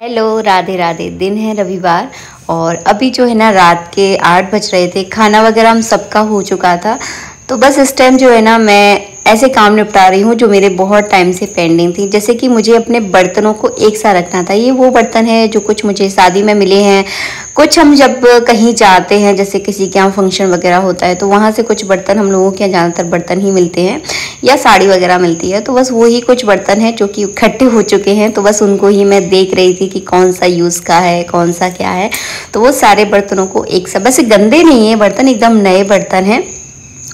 Hello, Radhe Radhe. दिन है रविवार और अभी जो है ना रात के 8 बज रहे थे। खाना वगैरह हम सबका हो चुका था। तो बस इस टाइम जो है ना मैं ऐसे काम निपटा रही हूँ जो मेरे बहुत टाइम से पेंडिंग थी। जैसे कि मुझे अपने बर्तनों को एक साथ रखना था। ये वो बर्तन है जो कुछ मुझे शादी में मिले हैं, कुछ हम जब कहीं जाते हैं, जैसे किसी के यहाँ फंक्शन वगैरह होता है तो वहाँ से कुछ बर्तन, हम लोगों के यहाँ ज़्यादातर बर्तन ही मिलते हैं या साड़ी वगैरह मिलती है। तो बस वही कुछ बर्तन हैं जो कि इकट्ठे हो चुके हैं। तो बस उनको ही मैं देख रही थी कि कौन सा यूज़ का है, कौन सा क्या है। तो वो सारे बर्तनों को एक साथ, वैसे गंदे नहीं है बर्तन, एकदम नए बर्तन हैं।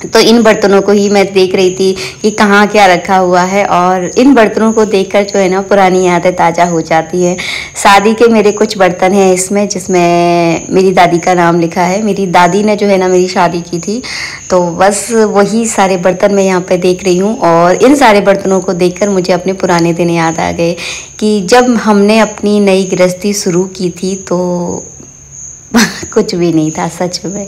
तो इन बर्तनों को ही मैं देख रही थी कि कहाँ क्या रखा हुआ है। और इन बर्तनों को देखकर जो है ना पुरानी यादें ताज़ा हो जाती हैं। शादी के मेरे कुछ बर्तन हैं इसमें, जिसमें मेरी दादी का नाम लिखा है। मेरी दादी ने जो है ना मेरी शादी की थी। तो बस वही सारे बर्तन मैं यहाँ पे देख रही हूँ। और इन सारे बर्तनों को देखकर मुझे अपने पुराने दिन याद आ गए कि जब हमने अपनी नई गृहस्थी शुरू की थी तो कुछ भी नहीं था सच में।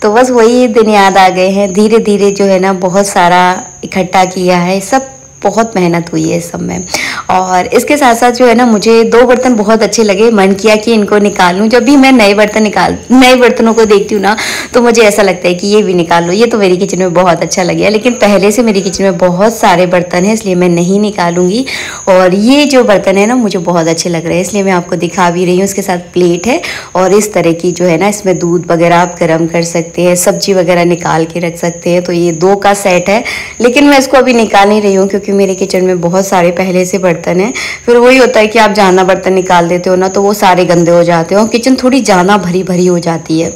तो बस वही दिन याद आ गए हैं। धीरे धीरे जो है ना बहुत सारा इकट्ठा किया है, सब बहुत मेहनत हुई है इस सब में। और इसके साथ साथ जो है ना मुझे 2 बर्तन बहुत अच्छे लगे, मन किया कि इनको निकाल लूँ। जब भी मैं नए बर्तनों को देखती हूँ ना तो मुझे ऐसा लगता है कि ये भी निकाल लो, ये तो मेरी किचन में बहुत अच्छा लगे। लेकिन पहले से मेरी किचन में बहुत सारे बर्तन हैं, इसलिए मैं नहीं निकालूंगी। और ये जो बर्तन है ना मुझे बहुत अच्छे लग रहे हैं, इसलिए मैं आपको दिखा भी रही हूँ। इसके साथ प्लेट है और इस तरह की जो है ना इसमें दूध वगैरह आप गर्म कर सकते हैं, सब्जी वगैरह निकाल के रख सकते हैं। तो ये 2 का सेट है, लेकिन मैं इसको अभी निकाल नहीं रही हूँ क्योंकि मेरे किचन में बहुत सारे पहले से बर्तन हैं। फिर वही होता है कि आप ज़्यादा बर्तन निकाल देते हो ना तो वो सारे गंदे हो जाते हैं और किचन थोड़ी ज़्यादा भरी भरी हो जाती है।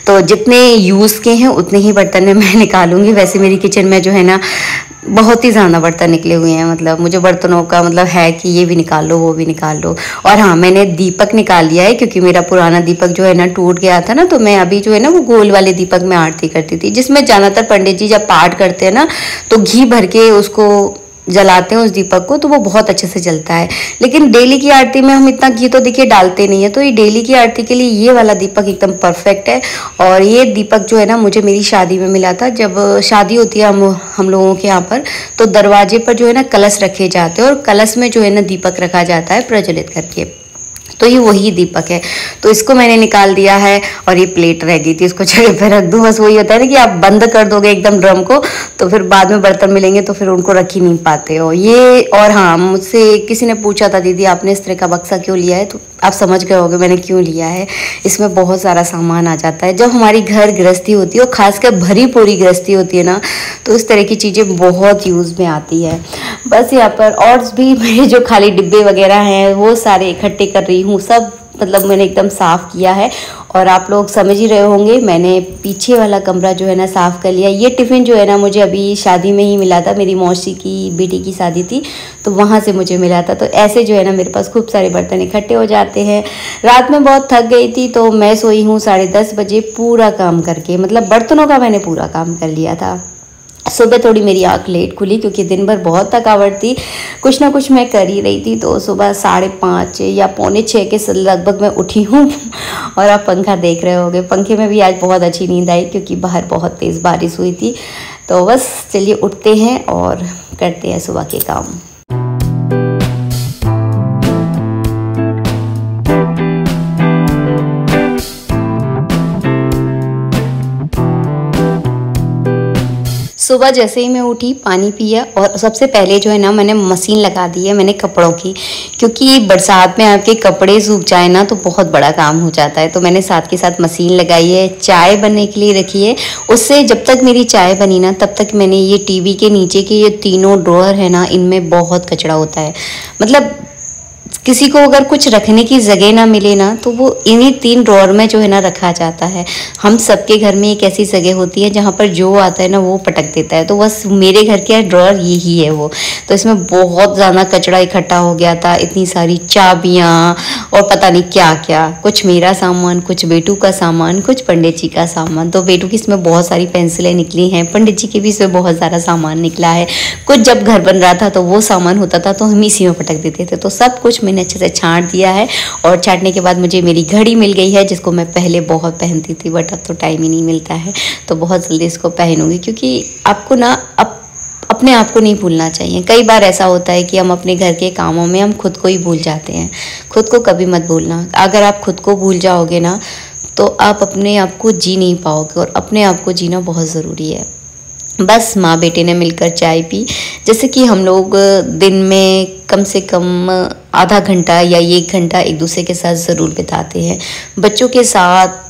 तो जितने यूज़ के हैं उतने ही बर्तन मैं निकालूंगी। वैसे मेरी किचन में जो है ना बहुत ही ज़्यादा बर्तन निकले हुए हैं। मतलब मुझे बर्तनों का मतलब है कि ये भी निकाल लो, वो भी निकाल लो। और हाँ, मैंने दीपक निकाल लिया है क्योंकि मेरा पुराना दीपक जो है ना टूट गया था ना। तो मैं अभी जो है ना वो गोल वाले दीपक में आरती करती थी, जिसमें ज़्यादातर पंडित जी जब पाठ करते हैं ना तो घी भर के उसको जलाते हैं उस दीपक को, तो वो बहुत अच्छे से जलता है। लेकिन डेली की आरती में हम इतना घी तो देखिए डालते नहीं है। तो ये डेली की आरती के लिए ये वाला दीपक एकदम परफेक्ट है। और ये दीपक जो है ना मुझे मेरी शादी में मिला था। जब शादी होती है हम लोगों के यहाँ पर, तो दरवाजे पर जो है ना कलश रखे जाते हैं और कलश में जो है ना दीपक रखा जाता है प्रज्वलित करके। तो ये वही दीपक है। तो इसको मैंने निकाल दिया है और ये प्लेट रह गई थी, इसको जगह पे रख दूँ। बस वही होता है ना कि आप बंद कर दोगे एकदम ड्रम को तो फिर बाद में बर्तन मिलेंगे तो फिर उनको रख ही नहीं पाते हो ये। और हाँ, मुझसे किसी ने पूछा था दीदी आपने इस तरह का बक्सा क्यों लिया है, तो आप समझ गए होगे मैंने क्यों लिया है। इसमें बहुत सारा सामान आ जाता है। जब हमारी घर गृहस्थी होती है और खासकर भरी पूरी गृहस्थी होती है ना तो इस तरह की चीज़ें बहुत यूज़ में आती है। बस यहाँ पर और भी मेरे जो खाली डिब्बे वगैरह हैं वो सारे इकट्ठे कर रही हूँ। सब मतलब मैंने एकदम साफ़ किया है। और आप लोग समझ ही रहे होंगे, मैंने पीछे वाला कमरा जो है ना साफ़ कर लिया। ये टिफ़िन जो है ना मुझे अभी शादी में ही मिला था, मेरी मौसी की बेटी की शादी थी तो वहाँ से मुझे मिला था। तो ऐसे जो है ना मेरे पास खूब सारे बर्तन इकट्ठे हो जाते हैं। रात में बहुत थक गई थी तो मैं सोई हूँ 10:30 बजे पूरा काम करके। मतलब बर्तनों का मैंने पूरा काम कर लिया था। सुबह थोड़ी मेरी आँख लेट खुली क्योंकि दिन भर बहुत थकावट थी, कुछ ना कुछ मैं कर ही रही थी। तो सुबह 5:30 या 5:45 के लगभग मैं उठी हूँ। और आप पंखा देख रहे होगे, पंखे में भी आज बहुत अच्छी नींद आई क्योंकि बाहर बहुत तेज़ बारिश हुई थी। तो बस चलिए उठते हैं और करते हैं सुबह के काम। सुबह जैसे ही मैं उठी पानी पिया और सबसे पहले जो है ना मैंने मशीन लगा दी है मैंने कपड़ों की, क्योंकि बरसात में आपके कपड़े सूख जाए ना तो बहुत बड़ा काम हो जाता है। तो मैंने साथ के साथ मशीन लगाई है, चाय बनने के लिए रखी है। उससे जब तक मेरी चाय बनी ना तब तक मैंने ये टीवी के नीचे के ये 3 ड्रॉअर है ना इनमें बहुत कचरा होता है। मतलब किसी को अगर कुछ रखने की जगह ना मिले ना तो वो इन्हीं 3 ड्रॉअर में जो है ना रखा जाता है। हम सबके घर में एक ऐसी जगह होती है जहाँ पर जो आता है ना वो पटक देता है। तो बस मेरे घर के ड्रॉअर यही है वो। तो इसमें बहुत ज़्यादा कचरा इकट्ठा हो गया था, इतनी सारी चाबियाँ और पता नहीं क्या क्या, कुछ मेरा सामान, कुछ बेटू का सामान, कुछ पंडित जी का सामान। तो बेटू की इसमें बहुत सारी पेंसिलें निकली हैं, पंडित जी के भी इसमें बहुत सारा सामान निकला है। कुछ जब घर बन रहा था तो वो सामान होता था तो हम इसी में पटक देते थे। तो सब कुछ मैंने अच्छे से छांट दिया है। और छांटने के बाद मुझे मेरी घड़ी मिल गई है जिसको मैं पहले बहुत पहनती थी, बट अब तो टाइम ही नहीं मिलता है। तो बहुत जल्दी इसको पहनूंगी क्योंकि आपको ना अपने आप को नहीं भूलना चाहिए। कई बार ऐसा होता है कि हम अपने घर के कामों में हम खुद को ही भूल जाते हैं। खुद को कभी मत भूलना। अगर आप खुद को भूल जाओगे ना तो आप अपने आप को जी नहीं पाओगे, और अपने आप को जीना बहुत ज़रूरी है। बस माँ बेटे ने मिलकर चाय पी, जैसे कि हम लोग दिन में कम से कम आधा घंटा या 1 घंटा एक दूसरे के साथ ज़रूर बिताते हैं। बच्चों के साथ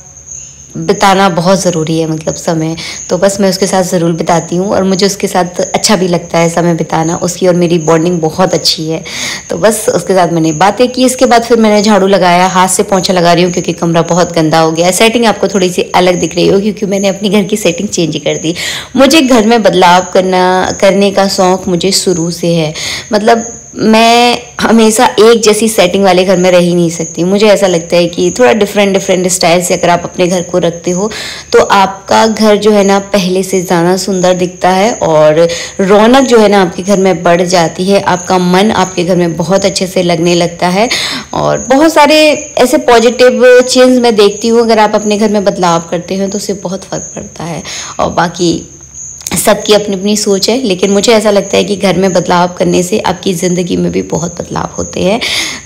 बिताना बहुत ज़रूरी है, मतलब समय। तो बस मैं उसके साथ ज़रूर बिताती हूँ और मुझे उसके साथ अच्छा भी लगता है समय बिताना। उसकी और मेरी बॉन्डिंग बहुत अच्छी है। तो बस उसके साथ मैंने बातें की। इसके बाद फिर मैंने झाड़ू लगाया, हाथ से पोंछा लगा रही हूँ क्योंकि कमरा बहुत गंदा हो गया है। सेटिंग आपको थोड़ी सी अलग दिख रही हो क्योंकि मैंने अपनी घर की सेटिंग चेंज कर दी। मुझे घर में बदलाव करने का शौक़ मुझे शुरू से है। मतलब मैं हमेशा एक जैसी सेटिंग वाले घर में रह ही नहीं सकती। मुझे ऐसा लगता है कि थोड़ा डिफरेंट स्टाइल से अगर आप अपने घर को रखते हो तो आपका घर जो है ना पहले से ज़्यादा सुंदर दिखता है, और रौनक जो है ना आपके घर में बढ़ जाती है। आपका मन आपके घर में बहुत अच्छे से लगने लगता है, और बहुत सारे ऐसे पॉजिटिव चेंज मैं देखती हूँ। अगर आप अपने घर में बदलाव करते हैं तो उससे बहुत फ़र्क पड़ता है। और बाकी सबकी अपनी अपनी सोच है, लेकिन मुझे ऐसा लगता है कि घर में बदलाव करने से आपकी ज़िंदगी में भी बहुत बदलाव होते हैं।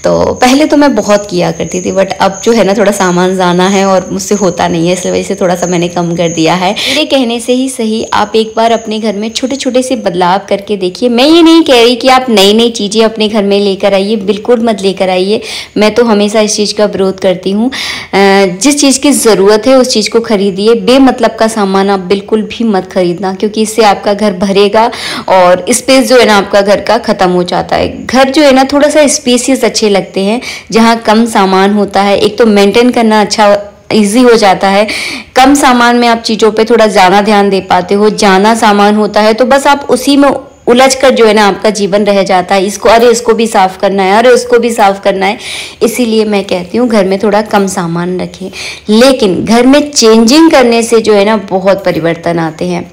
तो पहले तो मैं बहुत किया करती थी, बट अब जो है ना थोड़ा सामान जाना है और मुझसे होता नहीं है, इस वजह से थोड़ा सा मैंने कम कर दिया है। मेरे कहने से ही सही आप एक बार अपने घर में छोटे छोटे से बदलाव करके देखिए। मैं ये नहीं कह रही कि आप नई नई चीज़ें अपने घर में लेकर आइए, बिल्कुल मत लेकर आइए। मैं तो हमेशा इस चीज़ का विरोध करती हूँ। जिस चीज़ की ज़रूरत है उस चीज़ को खरीदिए। बेमतलब का सामान आप बिल्कुल भी मत खरीदना, क्योंकि इससे आपका घर भरेगा और स्पेस जो है ना आपका घर का ख़त्म हो जाता है। घर जो है ना थोड़ा सा स्पेसियस अच्छे लगते हैं जहाँ कम सामान होता है। एक तो मेंटेन करना अच्छा इजी हो जाता है। कम सामान में आप चीज़ों पे थोड़ा ज़्यादा ध्यान दे पाते हो। ज़्यादा सामान होता है तो बस आप उसी में उलझ कर जो है ना आपका जीवन रह जाता है। इसको भी साफ करना है, अरे उसको भी साफ करना है। इसीलिए मैं कहती हूँ घर में थोड़ा कम सामान रखें, लेकिन घर में चेंजिंग करने से जो है ना बहुत परिवर्तन आते हैं।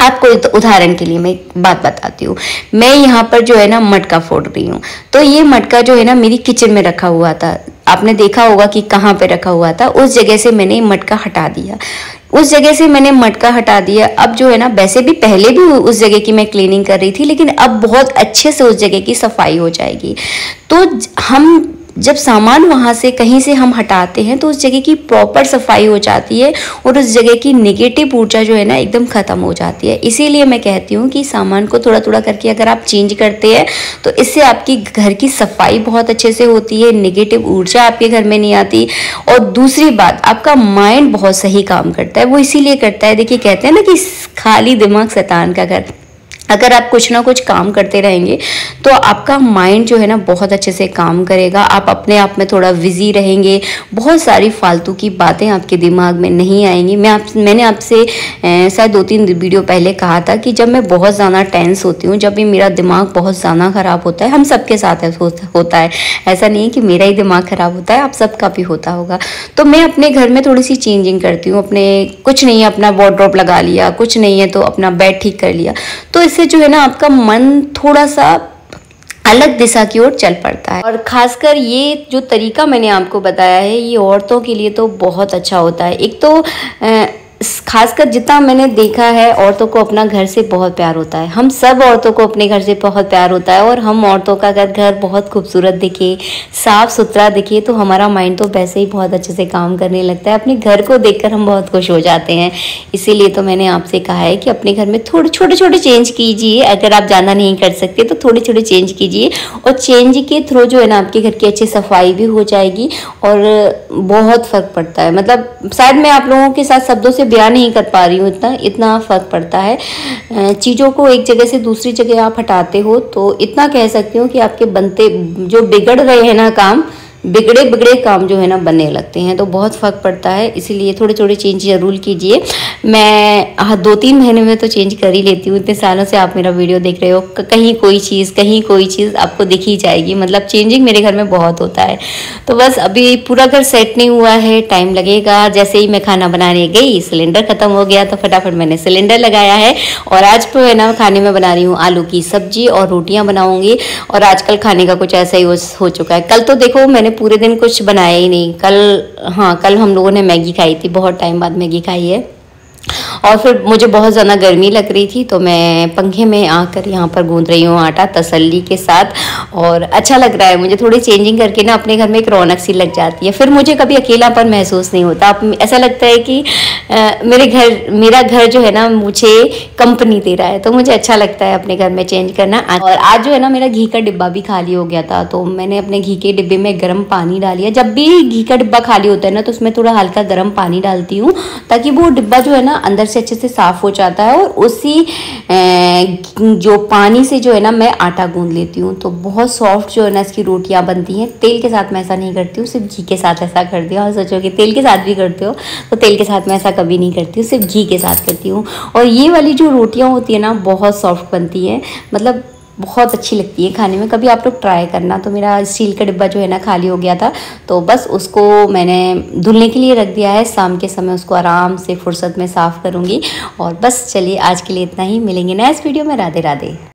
आपको उदाहरण के लिए मैं एक बात बताती हूँ। मैं यहाँ पर जो है ना मटका फोड़ रही हूँ, तो ये मटका जो है ना मेरी किचन में रखा हुआ था। आपने देखा होगा कि कहाँ पे रखा हुआ था। उस जगह से मैंने मटका हटा दिया। अब जो है ना वैसे भी पहले भी उस जगह की मैं क्लीनिंग कर रही थी, लेकिन अब बहुत अच्छे से उस जगह की सफाई हो जाएगी। तो हम जब सामान वहाँ से कहीं से हम हटाते हैं तो उस जगह की प्रॉपर सफाई हो जाती है और उस जगह की नेगेटिव ऊर्जा जो है ना एकदम ख़त्म हो जाती है। इसीलिए मैं कहती हूँ कि सामान को थोड़ा थोड़ा करके अगर आप चेंज करते हैं तो इससे आपकी घर की सफाई बहुत अच्छे से होती है, नेगेटिव ऊर्जा आपके घर में नहीं आती। और दूसरी बात, आपका माइंड बहुत सही काम करता है। वो इसीलिए करता है, देखिए कहते हैं ना कि खाली दिमाग शैतान का घर। अगर आप कुछ ना कुछ काम करते रहेंगे तो आपका माइंड जो है ना बहुत अच्छे से काम करेगा। आप अपने आप में थोड़ा बिजी रहेंगे, बहुत सारी फालतू की बातें आपके दिमाग में नहीं आएंगी। मैंने आपसे शायद 2-3 वीडियो पहले कहा था कि जब मैं बहुत ज़्यादा टेंस होती हूँ, जब भी मेरा दिमाग बहुत ज़्यादा ख़राब होता है, हम सबके साथ होता है, ऐसा नहीं है कि मेरा ही दिमाग ख़राब होता है, आप सबका भी होता होगा। तो मैं अपने घर में थोड़ी सी चेंजिंग करती हूँ। कुछ नहीं है अपना वार्डरोब लगा लिया, कुछ नहीं है तो अपना बेड ठीक कर लिया, तो इससे जो है ना आपका मन थोड़ा सा अलग दिशा की ओर चल पड़ता है। और खासकर ये जो तरीका मैंने आपको बताया है ये औरतों के लिए तो बहुत अच्छा होता है। एक तो खासकर जितना मैंने देखा है औरतों को अपना घर से बहुत प्यार होता है। हम सब औरतों को अपने घर से बहुत प्यार होता है, और हम औरतों का अगर घर बहुत खूबसूरत दिखे, साफ सुथरा दिखे, तो हमारा माइंड तो वैसे ही बहुत अच्छे से काम करने लगता है। अपने घर को देखकर हम बहुत खुश हो जाते हैं। इसीलिए तो मैंने आपसे कहा है कि अपने घर में थोड़े छोटे छोटे चेंज कीजिए। अगर आप ज़्यादा नहीं कर सकते तो थोड़े छोटे चेंज कीजिए, और चेंज के थ्रू जो है ना आपके घर की अच्छी सफाई भी हो जाएगी और बहुत फ़र्क पड़ता है। मतलब शायद मैं आप लोगों के साथ शब्दों से बयान नहीं कर पा रही हूँ, इतना फर्क पड़ता है। चीज़ों को एक जगह से दूसरी जगह आप हटाते हो तो इतना कह सकती हूँ कि आपके बनते जो बिगड़ रहे हैं ना काम, बिगड़े काम जो है ना बनने लगते हैं, तो बहुत फ़र्क पड़ता है। इसीलिए थोड़े थोड़े चेंज ज़रूर कीजिए। मैं 2-3 महीने में तो चेंज कर ही लेती हूँ। इतने सालों से आप मेरा वीडियो देख रहे हो, कहीं कोई चीज़ आपको दिख ही जाएगी। मतलब चेंजिंग मेरे घर में बहुत होता है। तो बस अभी पूरा घर सेट नहीं हुआ है, टाइम लगेगा। जैसे ही मैं खाना बनाने गई सिलेंडर ख़त्म हो गया, तो फटाफट मैंने सिलेंडर लगाया है। और आज तो है ना खाने में बना रही हूँ आलू की सब्जी और रोटियाँ बनाऊँगी। और आजकल खाने का कुछ ऐसा ही हो चुका है। कल तो देखो मैंने पूरे दिन कुछ बनाया ही नहीं। कल हम लोगों ने मैगी खाई थी, बहुत टाइम बाद मैगी खाई है। और फिर मुझे बहुत ज़्यादा गर्मी लग रही थी तो मैं पंखे में आकर यहाँ पर गूंद रही हूँ आटा तसल्ली के साथ। और अच्छा लग रहा है मुझे, थोड़ी चेंजिंग करके ना अपने घर में एक रौनक सी लग जाती है। फिर मुझे कभी अकेलापन महसूस नहीं होता। अब ऐसा लगता है कि मेरा घर जो है ना मुझे कंपनी दे रहा है, तो मुझे अच्छा लगता है अपने घर में चेंज करना। और आज जो है ना मेरा घी का डिब्बा भी खाली हो गया था, तो मैंने अपने घी के डिब्बे में गर्म पानी डाल लिया। जब भी घी का डिब्बा खाली होता है ना तो उसमें थोड़ा हल्का गर्म पानी डालती हूँ, ताकि वो डिब्बा जो है ना अंदर से अच्छे से साफ हो जाता है। और उसी जो पानी से जो है ना मैं आटा गूंद लेती हूँ, तो बहुत सॉफ्ट जो है ना इसकी रोटियाँ बनती हैं। तेल के साथ मैं ऐसा नहीं करती हूँ, सिर्फ घी के साथ ऐसा करती हूँ। और सोचो कि तेल के साथ भी करते हो, तो तेल के साथ मैं ऐसा कभी नहीं करती हूँ, सिर्फ घी के साथ करती हूँ। और ये वाली जो रोटियाँ होती है ना बहुत सॉफ्ट बनती हैं, मतलब बहुत अच्छी लगती है खाने में। कभी आप लोग ट्राई करना। तो मेरा स्टील का डिब्बा जो है ना खाली हो गया था, तो बस उसको मैंने धुलने के लिए रख दिया है। शाम के समय उसको आराम से फुर्सत में साफ़ करूँगी। और बस चलिए आज के लिए इतना ही, मिलेंगे नेक्स्ट वीडियो में। राधे राधे।